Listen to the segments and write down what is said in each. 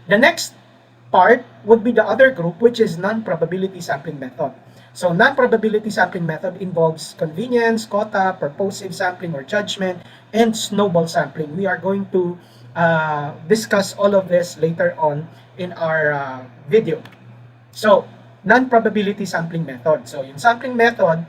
The next part would be the other group, which is non-probability sampling method. So non-probability sampling method involves convenience, quota, purposive sampling or judgment, and snowball sampling. We are going to discuss all of this later on in our video. So, non-probability sampling method. So, yung sampling method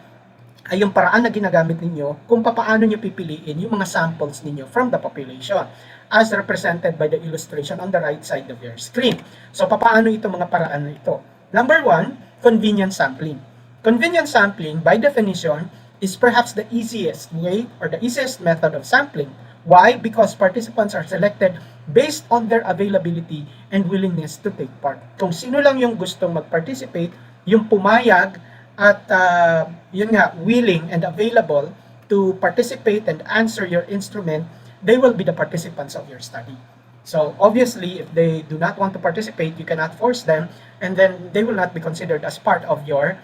ay yung paraan na ginagamit ninyo kung paano nyo pipiliin yung mga samples ninyo from the population as represented by the illustration on the right side of your screen. So, paano ito mga paraan na ito? Number one, convenience sampling. Convenience sampling, by definition, is perhaps the easiest way or the easiest method of sampling. Why? Because participants are selected based on their availability and willingness to take part. Kung sino lang yung gustong mag-participate, yung pumayag at yun nga, willing and available to participate and answer your instrument, they will be the participants of your study. So obviously, if they do not want to participate, you cannot force them, and then they will not be considered as part of your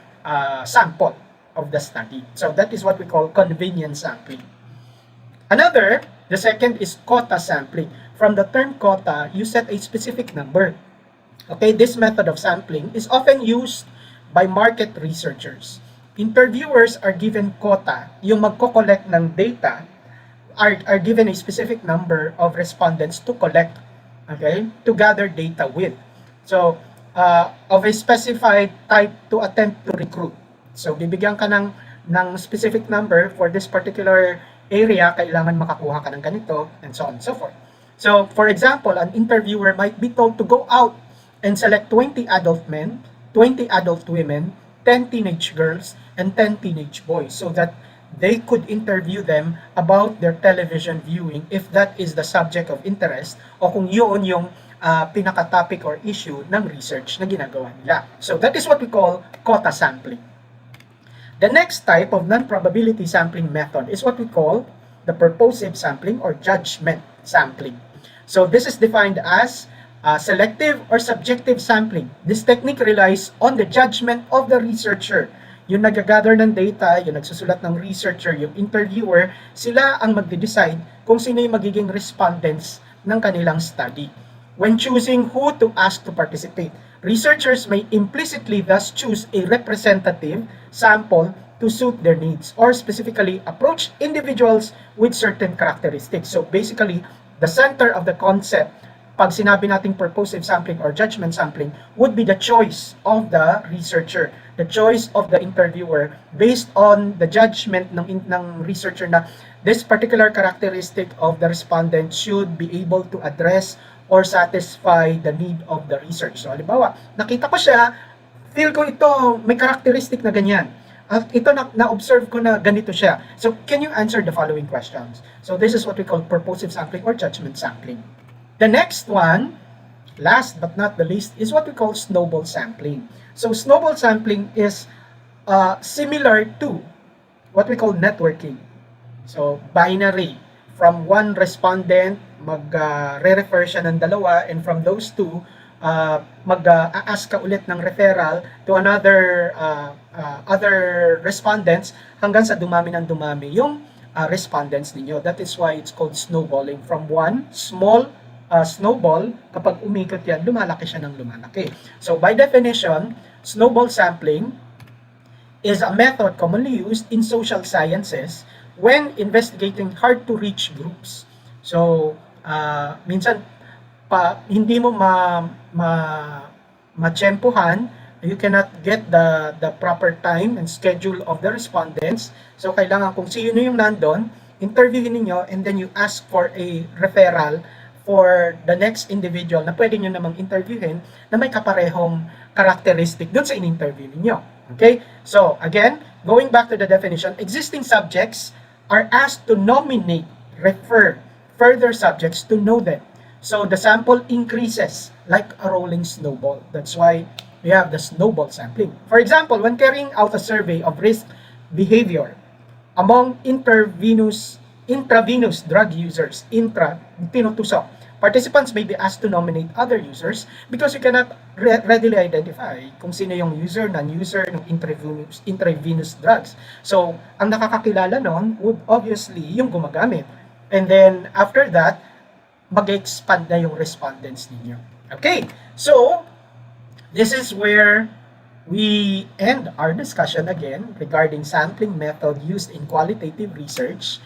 sample of the study. So that is what we call convenience sampling. The second is quota sampling. From the term quota, you set a specific number. Okay, this method of sampling is often used by market researchers. Interviewers are given quota, yung magko-collect ng data, are given a specific number of respondents to collect, okay, to gather data with. So, of a specified type to attempt to recruit. So, bibigyan ka ng specific number for this particular area, kailangan makakuha ka ng ganito, and so on and so forth. So, for example, an interviewer might be told to go out and select 20 adult men, 20 adult women, 10 teenage girls, and 10 teenage boys so that they could interview them about their television viewing if that is the subject of interest o kung yun yung pinaka-topic or issue ng research na ginagawa nila. So that is what we call quota sampling. The next type of non-probability sampling method is what we call the purposive sampling or judgment sampling. So this is defined as selective or subjective sampling. This technique relies on the judgment of the researcher. Yung nag-gather ng data, yung nagsusulat ng researcher, yung interviewer, sila ang magde-decide kung sino yung magiging respondents ng kanilang study. When choosing who to ask to participate, researchers may implicitly thus choose a representative sample to suit their needs or specifically approach individuals with certain characteristics. So basically, the center of the concept pag sinabi nating purposive sampling or judgment sampling would be the choice of the researcher, the choice of the interviewer based on the judgment ng researcher na this particular characteristic of the respondent should be able to address or satisfy the need of the research. So halimbawa, nakita ko siya, feel ko ito may characteristic na ganyan. At ito na-observe ko na ganito siya. So can you answer the following questions? So this is what we call purposive sampling or judgment sampling. The next one, last but not the least, is what we call snowball sampling. So snowball sampling is similar to what we call networking. So binary. From one respondent, mag-re-refer siya ng dalawa, and from those two, mag-ask ka ulit ng referral to another other respondents hanggang sa dumami ng dumami yung respondents ninyo. That is why it's called snowballing. From one small snowball, kapag umikot yan, lumalaki siya ng lumalaki. So by definition, snowball sampling is a method commonly used in social sciences when investigating hard-to-reach groups. So minsan hindi mo matsempuhan, you cannot get the proper time and schedule of the respondents. So kailangan kung sino yung nandun, interviewin niyo and then you ask for a referral for the next individual na pwede nyo namang interviewin na may kaparehong characteristic dun sa in-interview niyo. Okay? So, again, going back to the definition, existing subjects are asked to nominate, refer further subjects to know them. So, the sample increases like a rolling snowball. That's why we have the snowball sampling. For example, when carrying out a survey of risk behavior among intravenous drug users, tinutusok, participants may be asked to nominate other users because you cannot readily identify kung sino yung user, non-user ng intravenous drugs. So, ang nakakakilala nun would obviously yung gumagamit. And then, after that, mag-expand na yung respondents ninyo. Okay, so this is where we end our discussion again regarding sampling method used in qualitative research.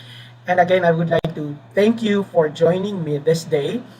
And again, I would like to thank you for joining me this day.